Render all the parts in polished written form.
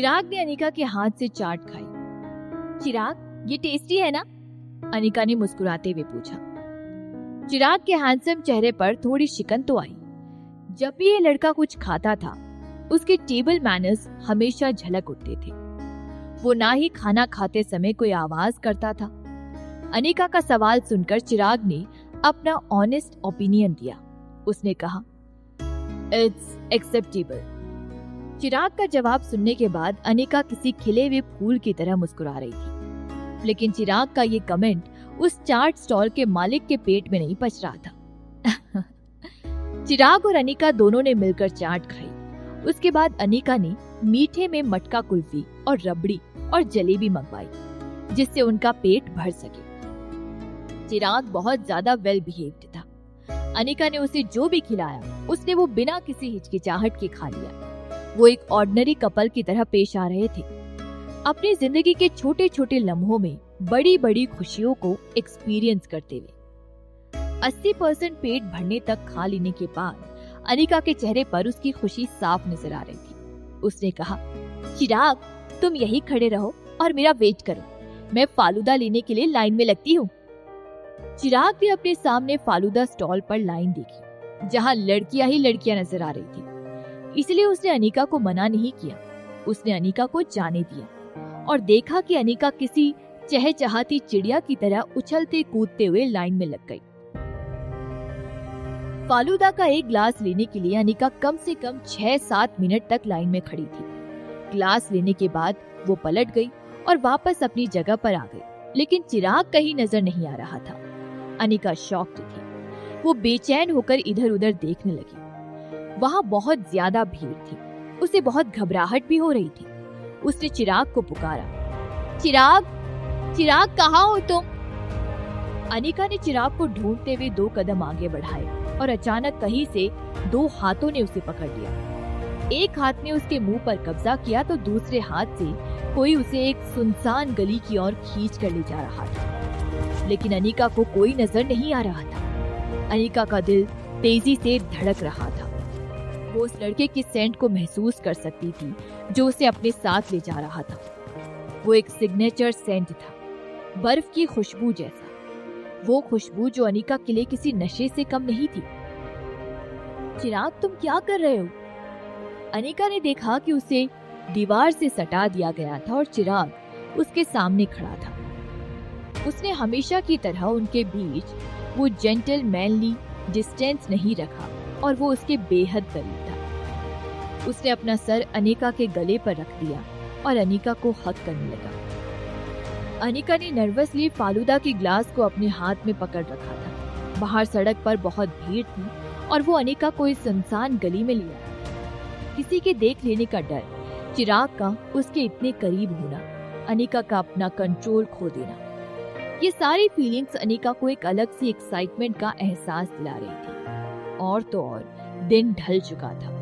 चिराग ने अनिका के हाथ से चाट खाई। चिराग, ये टेस्टी है ना? अनिका ने मुस्कुराते हुए पूछा। चिराग के हैंडसम चेहरे पर थोड़ी शिकन तो आई। जब भी ये लड़का कुछ खाता था, उसके टेबल मैनर्स हमेशा झलक उठते थे। वो ना ही खाना खाते समय कोई आवाज करता था। अनिका का सवाल सुनकर चिराग ने अपना ऑनेस्ट ओपिनियन दिया। उसने कहा, इट्स एक्सेप्टेबल। चिराग का जवाब सुनने के बाद अनिका किसी खिले हुए फूल की तरह मुस्कुरा रही थी, लेकिन चिराग का ये कमेंट उस चाट स्टॉल के मालिक के पेट में नहीं पच रहा था। चिराग और अनिका दोनों ने मिलकर चाट खाई। उसके बाद अनिका ने मीठे में मटका कुल्फी और रबड़ी और जलेबी मंगवाई, जिससे उनका पेट भर सके। चिराग बहुत ज्यादा वेल बिहेव्ड था। अनिका ने उसे जो भी खिलाया, उसने वो बिना किसी हिचकिचाहट के खा लिया। वो एक ऑर्डिनरी कपल की तरह पेश आ रहे थे, अपनी जिंदगी के छोटे छोटे लम्हों में बड़ी बड़ी खुशियों को एक्सपीरियंस करते हुए। 80% पेट भरने तक खा लेने के बाद अनिका के चेहरे पर उसकी खुशी साफ नजर आ रही थी। उसने कहा, चिराग, तुम यहीं खड़े रहो और मेरा वेट करो, मैं फालूदा लेने के लिए लाइन में लगती हूँ। चिराग ने अपने सामने फालूदा स्टॉल पर लाइन देखी, जहाँ लड़कियां ही लड़कियां नजर आ रही थी। इसलिए उसने अनिका को मना नहीं किया। उसने अनिका को जाने दिया और देखा कि अनिका किसी चहचहाती चिड़िया की तरह उछलते कूदते हुए लाइन में लग गई। फालूदा का एक ग्लास लेने के लिए अनिका कम से कम 6-7 मिनट तक लाइन में खड़ी थी। ग्लास लेने के बाद वो पलट गई और वापस अपनी जगह पर आ गई, लेकिन चिराग कहीं नजर नहीं आ रहा था। अनिका शॉक्ड थी। वो बेचैन होकर इधर उधर देखने लगी। वहाँ बहुत ज्यादा भीड़ थी। उसे बहुत घबराहट भी हो रही थी। उसने चिराग को पुकारा, चिराग, चिराग, कहाँ हो तुम? अनिका ने चिराग को ढूंढते हुए 2 कदम आगे बढ़ाए और अचानक कहीं से 2 हाथों ने उसे पकड़ लिया। एक हाथ ने उसके मुंह पर कब्जा किया तो दूसरे हाथ से कोई उसे एक सुनसान गली की ओर खींच कर ले जा रहा था, लेकिन अनिका को कोई नजर नहीं आ रहा था। अनिका का दिल तेजी से धड़क रहा था। वो उस लड़के की सेंट को महसूस कर सकती थी जो उसे अपने साथ ले जा रहा था। वो एक सिग्नेचर सेंट था, बर्फ की खुशबू जैसा। वो खुशबू जो अनिका के लिए किसी नशे से कम नहीं थी। चिराग, तुम क्या कर रहे हो? अनिका ने देखा कि उसे दीवार से सटा दिया गया था और चिराग उसके सामने खड़ा था। उसने हमेशा की तरह उनके बीच वो जेंटल मैनली डिस्टेंस नहीं रखा और वो उसके बेहद करीब था। उसने अपना सर अनिका के गले पर रख दिया और अनिका को हक करने लगा। अनिका ने नर्वसली फालूदा के ग्लास को अपने हाथ में पकड़ रखा था। बाहर सड़क पर बहुत भीड़ थी और वो अनिका को इस सुनसान गली में लिया। किसी के देख लेने का डर, चिराग का उसके इतने करीब होना, अनिका का अपना कंट्रोल खो देना, ये सारी फीलिंग्स अनिका को एक अलग सी एक्साइटमेंट का एहसास दिला रही थी। और तो और दिन ढल चुका था।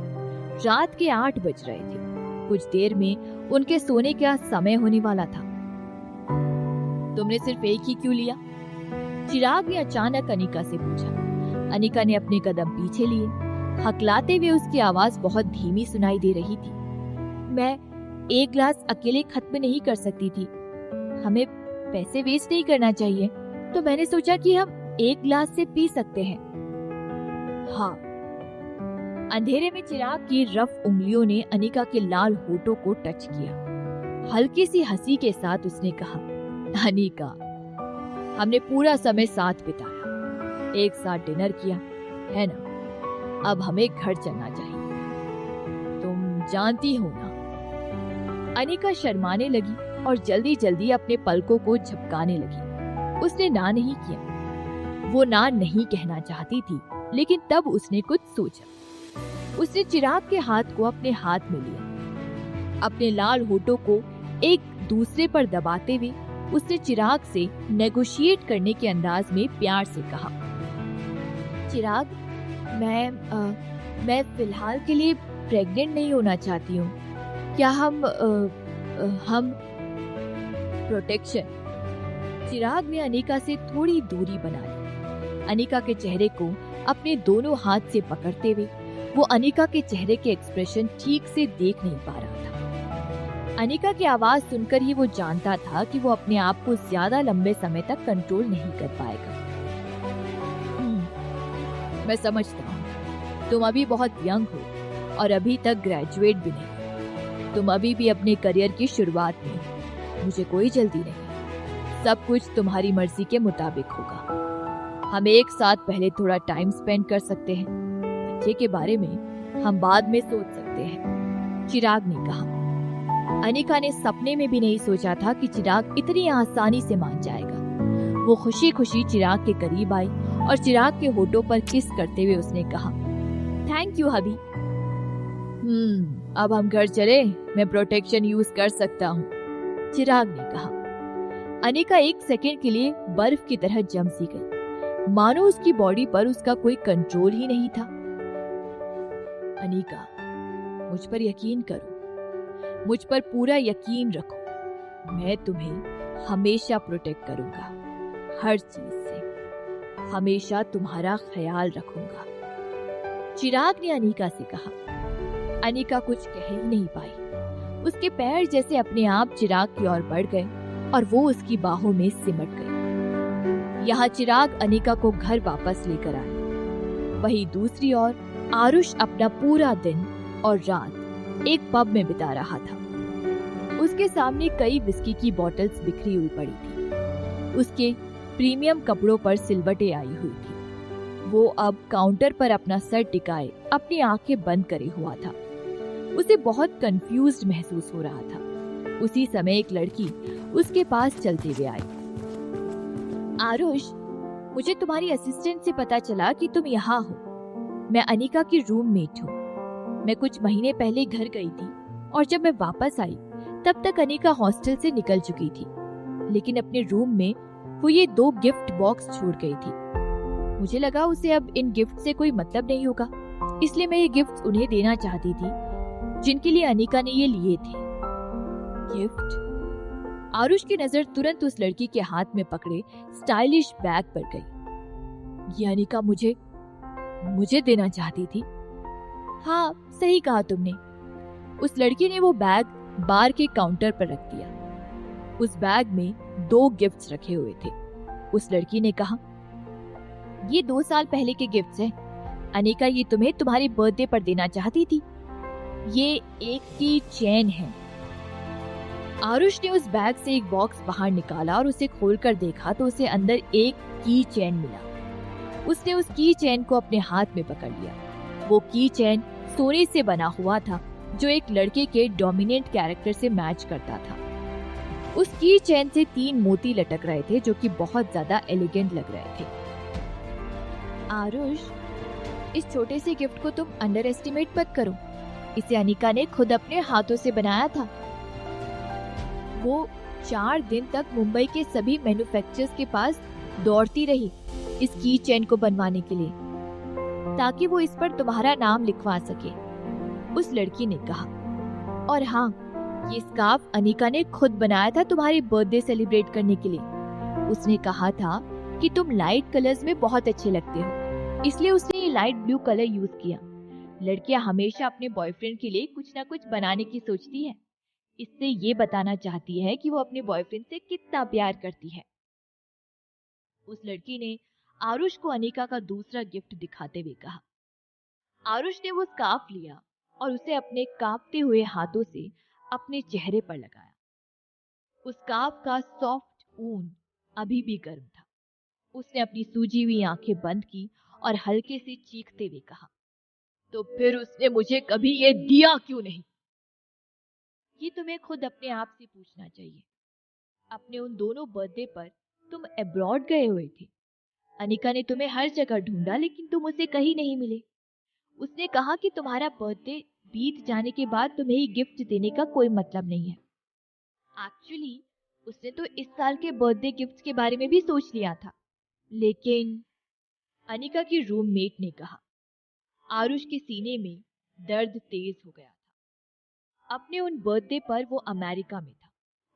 रात के 8 बज रहे थे। कुछ देर में उनके सोने का समय होने वाला था। तुमने सिर्फ एक ही क्यों लिया? चिराग ने अचानक अनिका से पूछा। अनिका ने अपने कदम पीछे लिए। हकलाते हुए उसकी आवाज बहुत धीमी सुनाई दे रही थी। मैं एक ग्लास अकेले खत्म नहीं कर सकती थी। हमें पैसे वेस्ट नहीं करना चाहिए, तो मैंने सोचा कि हम एक ग्लास से पी सकते हैं। हाँ। अंधेरे में चिराग की रफ उंगलियों ने अनिका के लाल होठों को टच किया। हल्की सी हंसी के साथ उसने कहा, अनिका, हमने पूरा समय साथ बिताया, एक साथ डिनर किया, है ना? अब हमें घर चलना चाहिए। तुम जानती हो ना। अनिका शर्माने लगी और जल्दी जल्दी अपने पलकों को झपकाने लगी। उसने ना नहीं किया। वो ना नहीं कहना चाहती थी, लेकिन तब उसने कुछ सोचा। उसने चिराग के हाथ को अपने हाथ में लिया। अपने लाल होठों को एक दूसरे पर दबाते हुए उसने चिराग से नेगोशिएट करने के अंदाज में प्यार से कहा, चिराग, मैं फिलहाल के लिए प्रेग्नेंट नहीं होना चाहती हूँ। क्या हम प्रोटेक्शन। चिराग ने अनिका से थोड़ी दूरी बना ली। अनिका के चेहरे को अपने दोनों हाथ से पकड़ते हुए वो अनिका के चेहरे के एक्सप्रेशन ठीक से देख नहीं पा रहा था। अनिका की आवाज सुनकर ही वो जानता था कि वो अपने आप को ज्यादा लंबे समय तक कंट्रोल नहीं कर पाएगा। मैं समझता हूँ, तुम अभी बहुत यंग हो और अभी तक ग्रेजुएट भी नहीं। तुम अभी भी अपने करियर की शुरुआत में हो। मुझे कोई जल्दी नहीं, सब कुछ तुम्हारी मर्जी के मुताबिक होगा। हम एक साथ पहले थोड़ा टाइम स्पेंड कर सकते हैं। बच्चे के बारे में हम बाद में सोच सकते हैं, चिराग ने कहा। अनिका ने सपने में भी नहीं सोचा था कि चिराग इतनी आसानी से मान जाएगा। वो खुशी खुशी चिराग के करीब आई और चिराग के होठों पर किस करते हुए उसने कहा, थैंक यू हबी। अब हम घर चले, मैं प्रोटेक्शन यूज कर सकता हूँ, चिराग ने कहा। अनिका एक सेकंड के लिए बर्फ की तरह जम सी गई, मानो उसकी बॉडी पर उसका कोई कंट्रोल ही नहीं था। अनिका, मुझ पर यकीन करो, मुझ पर पूरा यकीन रखो। मैं तुम्हें हमेशा प्रोटेक्ट करूंगा, हर चीज से हमेशा तुम्हारा ख्याल रखूंगा, चिराग ने अनिका से कहा। अनिका कुछ कह ही नहीं पाई। उसके पैर जैसे अपने आप चिराग की ओर बढ़ गए और वो उसकी बाहों में सिमट गई। यहाँ चिराग अनिका को घर वापस लेकर आए। वहीं दूसरी ओर आरुष अपना पूरा दिन और रात एक पब में बिता रहा था। उसके सामने कई विस्की की बोतल्स बिखरी हुई पड़ी थी। उसके प्रीमियम कपड़ों पर सिलवटें आई हुई थी। वो अब काउंटर पर अपना सर टिकाए अपनी आंखें बंद करे हुआ था। उसे बहुत कंफ्यूज्ड महसूस हो रहा था। उसी समय एक लड़की उसके पास चलते हुए आई। आरुष, मुझे तुम्हारी असिस्टेंट से पता चला कि तुम यहाँ हो। मैं अनिका की रूममेट हूँ। मैं कुछ महीने पहले घर गई थी और जब मैं वापस आई तब तक अनिका हॉस्टल से निकल चुकी थी, लेकिन अपने रूम में वो ये 2 गिफ्ट बॉक्स छोड़ गई थी। मुझे लगा उसे अब इन गिफ्ट से कोई मतलब नहीं होगा, इसलिए मैं ये गिफ्ट उन्हें देना चाहती थी जिनके लिए अनिका ने ये लिए थे। गिफ्ट? आरुष की नजर तुरंत उस लड़की के हाथ में पकड़े स्टाइलिश बैग पर गई। ये अनिका मुझे देना चाहती थी। हाँ, सही कहा तुमने। उस लड़की ने वो बैग बार के काउंटर पर रख दिया। उस बैग में 2 गिफ्ट्स रखे हुए थे। उस लड़की ने कहा, ये 2 साल पहले के गिफ्ट्स हैं। अनिका ये तुम्हें तुम्हारे बर्थडे पर देना चाहती थी। ये एक की चेन है। आरुष ने उस बैग से एक बॉक्स बाहर निकाला और उसे खोलकर देखा तो उसे अंदर एक की चेन मिला। उसने उस की चेन को अपने हाथ में पकड़ लिया। वो की चेन सोने से बना हुआ था, जो एक लड़के के डोमिनेंट कैरेक्टर से मैच करता था। उस की चेन से 3 मोती लटक रहे थे, जो कि बहुत ज्यादा एलिगेंट लग रहे थे। आरुष, इस छोटे से गिफ्ट को तुम अंडर एस्टिमेट मत करो। इसे अनिका ने खुद अपने हाथों से बनाया था। वो 4 दिन तक मुंबई के सभी मैन्युफैक्चरर्स के पास दौड़ती रही इस की चेन को बनवाने के लिए, ताकि वो इस पर तुम्हारा नाम लिखवा सके, उस लड़की ने कहा। और हाँ, ये स्कार्फ अनिका ने खुद बनाया था तुम्हारी बर्थडे सेलिब्रेट करने के लिए। उसने कहा था कि तुम लाइट कलर्स में बहुत अच्छे लगते हो, इसलिए उसने ये लाइट ब्लू कलर यूज किया। लड़कियां हमेशा अपने बॉयफ्रेंड के लिए कुछ ना कुछ बनाने की सोचती है। इससे ये बताना चाहती है कि वो अपने बॉयफ्रेंड से कितना प्यार करती है। उस लड़की ने आरुष को अनिका का दूसरा गिफ्ट दिखाते हुए कहा। आरुष ने वो स्कार्फ लिया और उसे अपने कांपते हुए हाथों से अपने चेहरे पर लगाया। उस स्कार्फ का सॉफ्ट ऊन अभी भी गर्म था। उसने अपनी सूजी हुई आंखें बंद की और हल्के से चीखते हुए कहा, तो फिर उसने मुझे कभी ये दिया क्यों नहीं? ये तुम्हें खुद अपने आप से पूछना चाहिए। अपने उन दोनों बर्थडे पर तुम अब्रॉड गए हुए थे। अनिका ने तुम्हें हर जगह ढूंढा, लेकिन तुम उसे कहीं नहीं मिले। उसने कहा कि तुम्हारा बर्थडे बीत जाने के बाद तुम्हें ही गिफ्ट देने का कोई मतलब नहीं है। एक्चुअली उसने तो इस साल के बर्थडे गिफ्ट के बारे में भी सोच लिया था, लेकिन अनिका की रूममेट ने कहा। आरुष के सीने में दर्द तेज हो गया था। अपने उन बर्थडे पर वो अमेरिका में था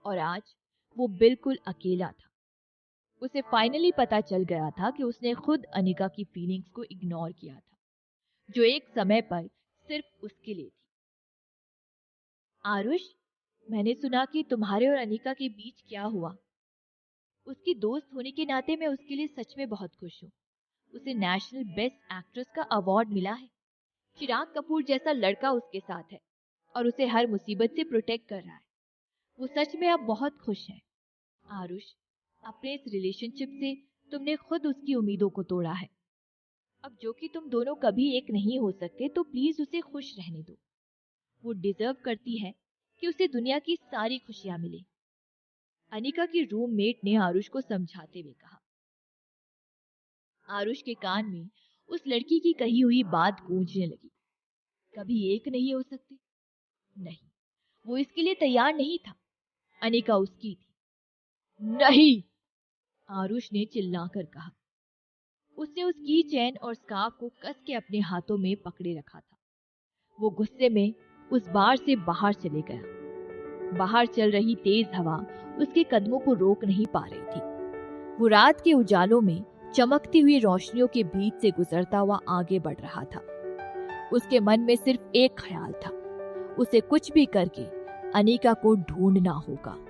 और आज वो बिल्कुल अकेला था। उसे फाइनली पता चल गया था कि उसने खुद अनिका की फीलिंग्स को इग्नोर किया था, जो एक समय पर सिर्फ उसके लिए थी। आरुष, मैंने सुना कि तुम्हारे और अनिका के बीच क्या हुआ। उसकी दोस्त होने के नाते मैं उसके लिए सच में बहुत खुश हूँ। उसे नेशनल बेस्ट एक्ट्रेस का अवार्ड मिला है। चिराग कपूर जैसा लड़का उसके साथ है और उसे हर मुसीबत से प्रोटेक्ट कर रहा है। वो सच में अब बहुत खुश है। आरुष, अपने इस रिलेशनशिप से तुमने खुद उसकी उम्मीदों को तोड़ा है। अब जो कि तुम दोनों कभी एक नहीं हो सकते, तो प्लीज उसे खुश रहने दो। वो डिजर्व करती है कि उसे दुनिया की सारी खुशियां मिले। अनिका की रूममेट ने आरुष को समझाते हुए कहा। आरुष के कान में उस लड़की की कही हुई बात गूंजने लगी। कभी एक नहीं हो सकते? नहीं, वो इसके लिए तैयार नहीं था। अनिका उसकी थी। नहीं, आरुष ने चिल्लाकर कहा। उसने उस की चेन और स्कार्फ को कस के अपने हाथों में पकड़े रखा था। वो गुस्से में उस बार से बाहर चले गया। बाहर चल रही तेज हवा उसके कदमों को रोक नहीं पा रही थी। वो रात के उजालों में चमकती हुई रोशनियों के बीच से गुजरता हुआ आगे बढ़ रहा था। उसके मन में सिर्फ एक ख्याल था, उसे कुछ भी करके अनिका को ढूंढना होगा।